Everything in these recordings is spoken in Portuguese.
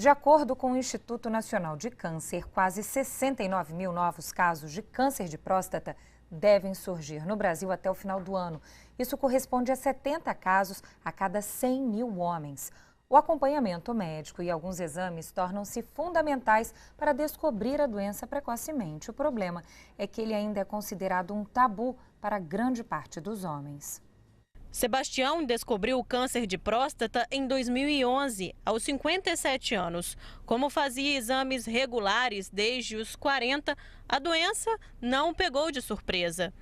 De acordo com o Instituto Nacional de Câncer, quase 69 mil novos casos de câncer de próstata devem surgir no Brasil até o final do ano. Isso corresponde a 70 casos a cada 100 mil homens. O acompanhamento médico e alguns exames tornam-se fundamentais para descobrir a doença precocemente. O problema é que ele ainda é considerado um tabu para grande parte dos homens. Sebastião descobriu o câncer de próstata em 2011, aos 57 anos. Como fazia exames regulares desde os 40, a doença não o pegou de surpresa.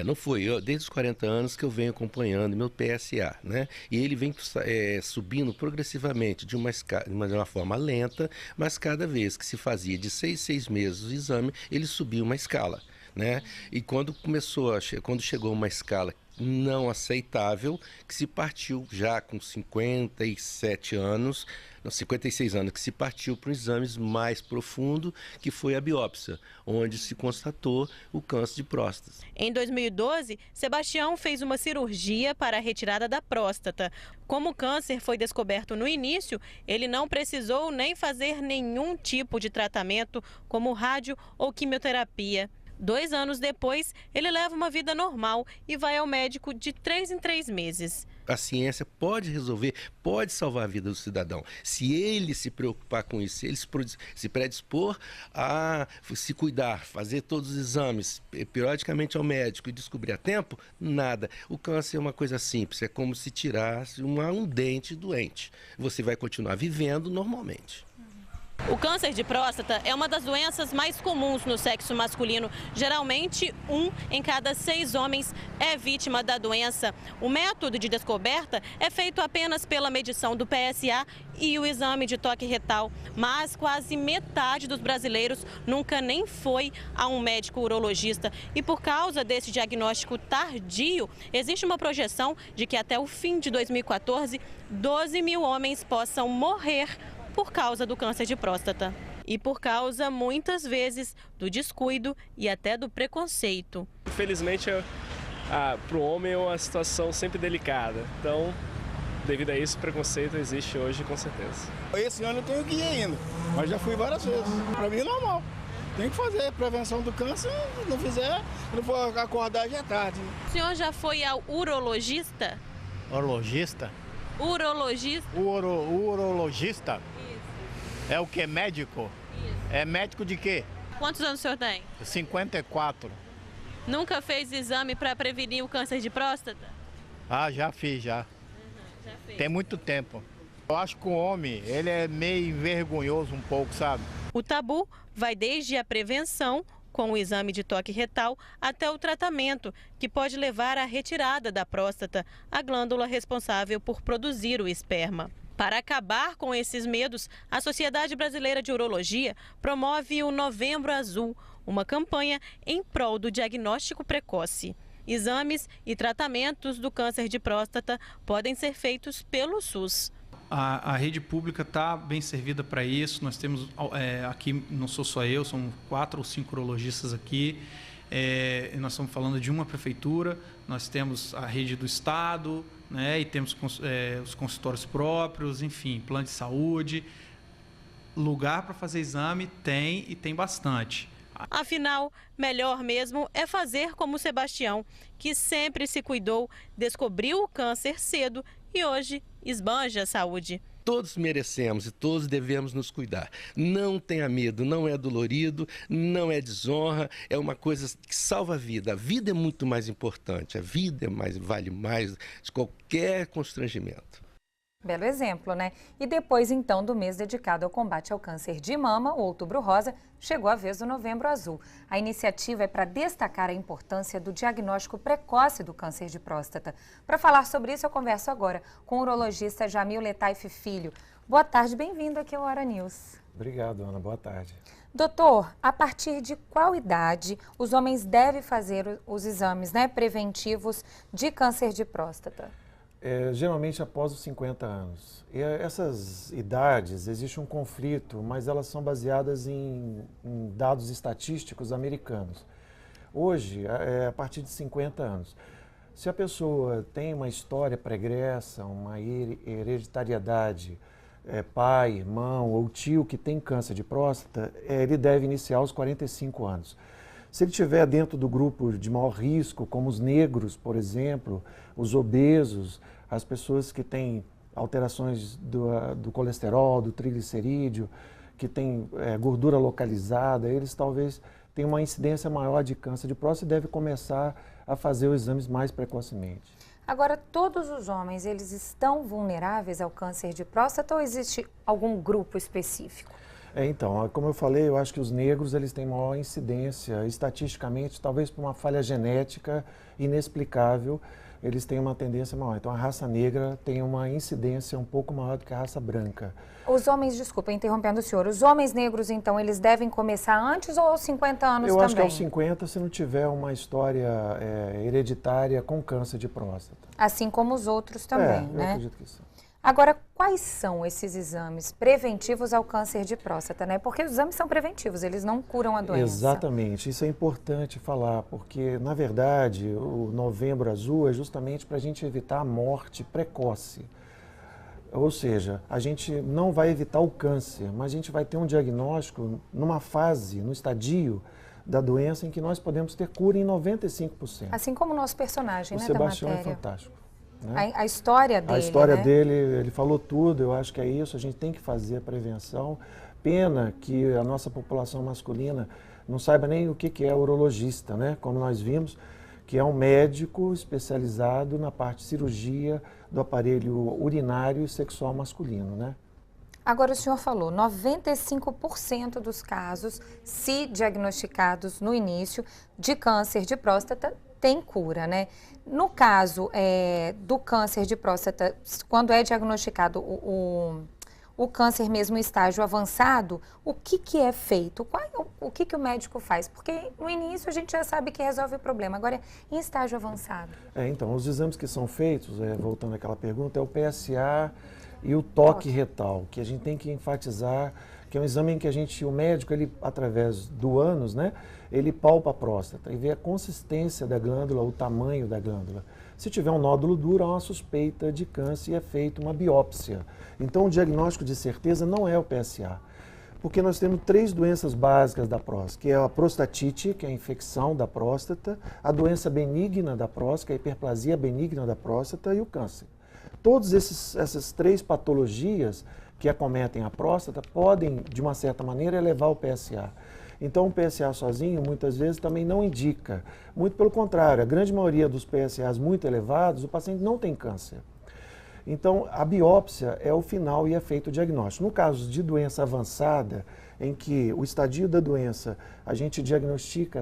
Não foi. Desde os 40 anos que eu venho acompanhando meu PSA, né? E ele vem subindo progressivamente de uma forma lenta, mas cada vez que se fazia de 6 meses o exame, ele subia uma escala, né? E quando chegou uma escala não aceitável, que se partiu já com 56 anos, que se partiu para um exame mais profundo, que foi a biópsia, onde se constatou o câncer de próstata. Em 2012, Sebastião fez uma cirurgia para a retirada da próstata. Como o câncer foi descoberto no início, ele não precisou nem fazer nenhum tipo de tratamento, como rádio ou quimioterapia. 2 anos depois, ele leva uma vida normal e vai ao médico de 3 em 3 meses. A ciência pode resolver, pode salvar a vida do cidadão. Se ele se preocupar com isso, se ele se predispor a se cuidar, fazer todos os exames periodicamente ao médico e descobrir a tempo, nada. O câncer é uma coisa simples, é como se tirasse um dente doente. Você vai continuar vivendo normalmente. O câncer de próstata é uma das doenças mais comuns no sexo masculino. Geralmente, 1 em cada 6 homens é vítima da doença. O método de descoberta é feito apenas pela medição do PSA e o exame de toque retal. Mas quase metade dos brasileiros nunca nem foi a um médico urologista. E por causa desse diagnóstico tardio, existe uma projeção de que até o fim de 2014, 12 mil homens possam morrer por causa do câncer de próstata. E por causa, muitas vezes, do descuido e até do preconceito. Infelizmente, para o homem é uma situação sempre delicada. Então, devido a isso, o preconceito existe hoje, com certeza. Esse ano eu tenho que ir ainda, mas já fui várias vezes. Para mim é normal. Tem que fazer prevenção do câncer, se não fizer, não for acordar já é tarde. O senhor já foi ao urologista? Urologista? Urologista? Urologista? Isso. É o que? Médico? Isso. É médico de quê? Quantos anos o senhor tem? 54. Nunca fez exame para prevenir o câncer de próstata? Ah, já fiz, já. Já fez. Tem muito tempo. Eu acho que o homem, ele é meio vergonhoso um pouco, sabe? O tabu vai desde a prevenção, com o exame de toque retal, até o tratamento, que pode levar à retirada da próstata, a glândula responsável por produzir o esperma. Para acabar com esses medos, a Sociedade Brasileira de Urologia promove o Novembro Azul, uma campanha em prol do diagnóstico precoce. Exames e tratamentos do câncer de próstata podem ser feitos pelo SUS. A rede pública está bem servida para isso. Nós temos aqui, não sou só eu, são 4 ou 5 urologistas aqui. Nós estamos falando de uma prefeitura, nós temos a rede do estado, né, e temos os consultórios próprios, enfim, plano de saúde. Lugar para fazer exame tem e tem bastante. Afinal, melhor mesmo é fazer como o Sebastião, que sempre se cuidou, descobriu o câncer cedo e hoje esbanja a saúde. Todos merecemos e todos devemos nos cuidar. Não tenha medo, não é dolorido, não é desonra, é uma coisa que salva a vida. A vida é muito mais importante, a vida vale mais de qualquer constrangimento. Belo exemplo, né? E depois, então, do mês dedicado ao combate ao câncer de mama, o Outubro Rosa, chegou a vez do Novembro Azul. A iniciativa é para destacar a importância do diagnóstico precoce do câncer de próstata. Para falar sobre isso, eu converso agora com o urologista Jamil Letaif Filho. Boa tarde, bem-vindo aqui ao Hora News. Obrigado, Ana. Boa tarde. Doutor, a partir de qual idade os homens devem fazer os exames, preventivos de câncer de próstata? Geralmente após os 50 anos. E essas idades, existe um conflito, mas elas são baseadas em dados estatísticos americanos. Hoje, a partir de 50 anos. Se a pessoa tem uma história pregressa, uma hereditariedade pai, irmão ou tio que tem câncer de próstata, ele deve iniciar aos 45 anos. Se ele estiver dentro do grupo de maior risco, como os negros, por exemplo, os obesos, as pessoas que têm alterações do colesterol, do triglicerídeo, que têm gordura localizada, eles talvez tenham uma incidência maior de câncer de próstata e devem começar a fazer os exames mais precocemente. Agora, todos os homens, eles estão vulneráveis ao câncer de próstata ou existe algum grupo específico? Então, como eu falei, eu acho que os negros eles têm maior incidência, estatisticamente, talvez por uma falha genética inexplicável, eles têm uma tendência maior. Então, a raça negra tem uma incidência um pouco maior do que a raça branca. Os homens, desculpa, interrompendo o senhor, os homens negros, então, eles devem começar antes ou aos 50 anos também? Eu acho que aos 50, se não tiver uma história hereditária com câncer de próstata. Assim como os outros também, né? Eu acredito que sim. Agora, quais são esses exames preventivos ao câncer de próstata, né? Porque os exames são preventivos, eles não curam a doença. Exatamente, isso é importante falar, porque, na verdade, o Novembro Azul é justamente para a gente evitar a morte precoce. Ou seja, a gente não vai evitar o câncer, mas a gente vai ter um diagnóstico numa fase, no estadio da doença em que nós podemos ter cura em 95%. Assim como o nosso personagem, o né, Sebastião da matéria. É fantástico. Né? A história dele, A história né? dele, ele falou tudo, eu acho que é isso, a gente tem que fazer a prevenção. Pena que a nossa população masculina não saiba nem o que é urologista, né? Como nós vimos, que é um médico especializado na parte de cirurgia do aparelho urinário e sexual masculino, né? Agora, o senhor falou, 95% dos casos, se diagnosticados no início, de câncer de próstata, tem cura, né? No caso do câncer de próstata, quando é diagnosticado o câncer mesmo em estágio avançado, o que é feito? O que o médico faz? Porque no início a gente já sabe que resolve o problema, agora em estágio avançado. Então, os exames que são feitos, voltando àquela pergunta, é o PSA e o toque retal, que a gente tem que enfatizar, que é um exame em que o médico, ele, através do ânus, né, ele palpa a próstata e vê a consistência da glândula, o tamanho da glândula. Se tiver um nódulo duro, há uma suspeita de câncer e é feita uma biópsia. Então, o diagnóstico de certeza não é o PSA, porque nós temos 3 doenças básicas da próstata, que é a prostatite, que é a infecção da próstata, a doença benigna da próstata, a hiperplasia benigna da próstata e o câncer. Todas essas 3 patologias que acometem a próstata podem, de uma certa maneira, elevar o PSA. Então, o PSA sozinho, muitas vezes, também não indica. Muito pelo contrário, a grande maioria dos PSAs muito elevados, o paciente não tem câncer. Então, a biópsia é o final e é feito o diagnóstico. No caso de doença avançada, em que o estadio da doença, a gente diagnostica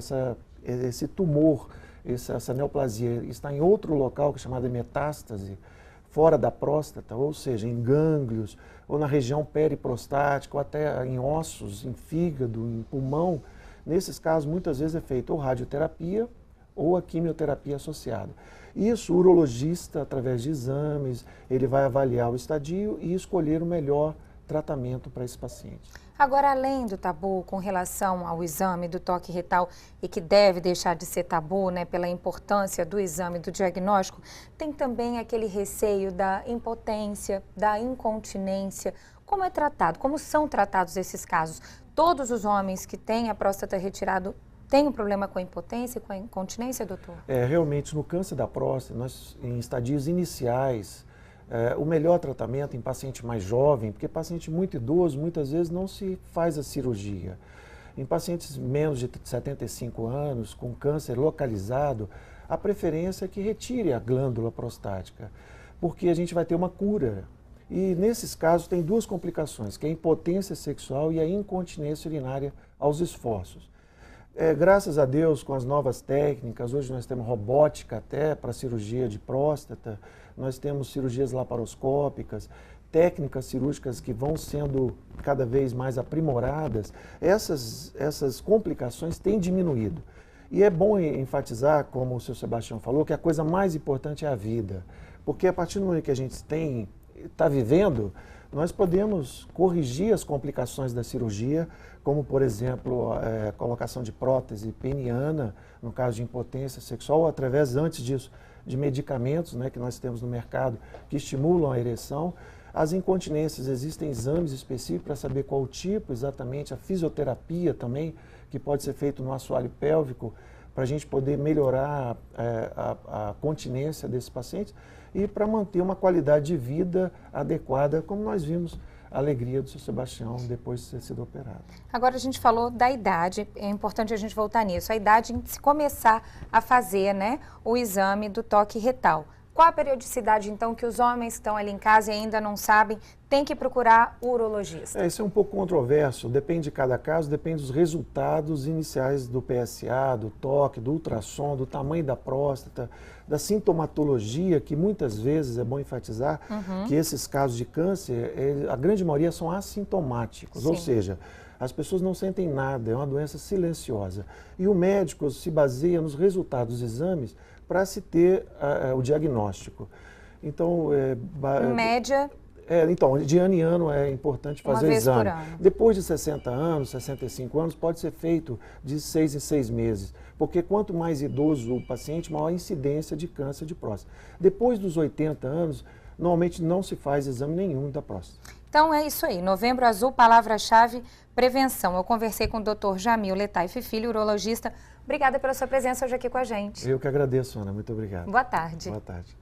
esse tumor, essa neoplasia, está em outro local, que é chamada metástase, fora da próstata, ou seja, em gânglios, ou na região periprostática, ou até em ossos, em fígado, em pulmão. Nesses casos, muitas vezes é feita ou radioterapia ou a quimioterapia associada. Isso, o urologista, através de exames, ele vai avaliar o estadio e escolher o melhor tratamento para esse paciente. Agora, além do tabu com relação ao exame do toque retal, e que deve deixar de ser tabu, né, pela importância do exame, do diagnóstico, tem também aquele receio da impotência, da incontinência. Como é tratado? Como são tratados esses casos? Todos os homens que têm a próstata retirada têm um problema com a impotência, com a incontinência, doutor? Realmente, no câncer da próstata, nós, em estadios iniciais, o melhor tratamento em paciente mais jovem, porque paciente muito idoso, muitas vezes não se faz a cirurgia. Em pacientes menos de 75 anos, com câncer localizado, a preferência é que retire a glândula prostática, porque a gente vai ter uma cura. E nesses casos tem 2 complicações, que é a impotência sexual e a incontinência urinária aos esforços. Graças a Deus, com as novas técnicas, hoje nós temos robótica até para cirurgia de próstata, nós temos cirurgias laparoscópicas, técnicas cirúrgicas que vão sendo cada vez mais aprimoradas. Essas complicações têm diminuído. E é bom enfatizar, como o seu Sebastião falou, que a coisa mais importante é a vida. Porque a partir do momento que a gente está vivendo, nós podemos corrigir as complicações da cirurgia, como, por exemplo, a colocação de prótese peniana, no caso de impotência sexual, ou através, antes disso, de medicamentos, né, que nós temos no mercado que estimulam a ereção. As incontinências, existem exames específicos para saber qual o tipo, exatamente, a fisioterapia também, que pode ser feito no assoalho pélvico, para a gente poder melhorar a continência desses pacientes e para manter uma qualidade de vida adequada, como nós vimos a alegria do seu Sebastião depois de ter sido operado. Agora a gente falou da idade, é importante a gente voltar nisso, a idade em se começar a fazer, né, o exame do toque retal. Qual a periodicidade, então, que os homens que estão ali em casa e ainda não sabem, tem que procurar o urologista? Isso é um pouco controverso, depende de cada caso, depende dos resultados iniciais do PSA, do toque, do ultrassom, do tamanho da próstata, da sintomatologia, que muitas vezes é bom enfatizar que esses casos de câncer, a grande maioria são assintomáticos, Sim. ou seja, as pessoas não sentem nada, é uma doença silenciosa. E o médico se baseia nos resultados dos exames para se ter o diagnóstico. Então, Em média, então, de ano em ano é importante fazer o exame. Uma vez por ano. Depois de 60 anos, 65 anos, pode ser feito de 6 em 6 meses, porque quanto mais idoso o paciente, maior a incidência de câncer de próstata. Depois dos 80 anos, normalmente não se faz exame nenhum da próstata. então é isso aí, Novembro Azul, palavra-chave, prevenção. Eu conversei com o Dr. Jamil Letaif Filho, urologista. Obrigada pela sua presença hoje aqui com a gente. Eu que agradeço, Ana. Muito obrigado. Boa tarde. Boa tarde.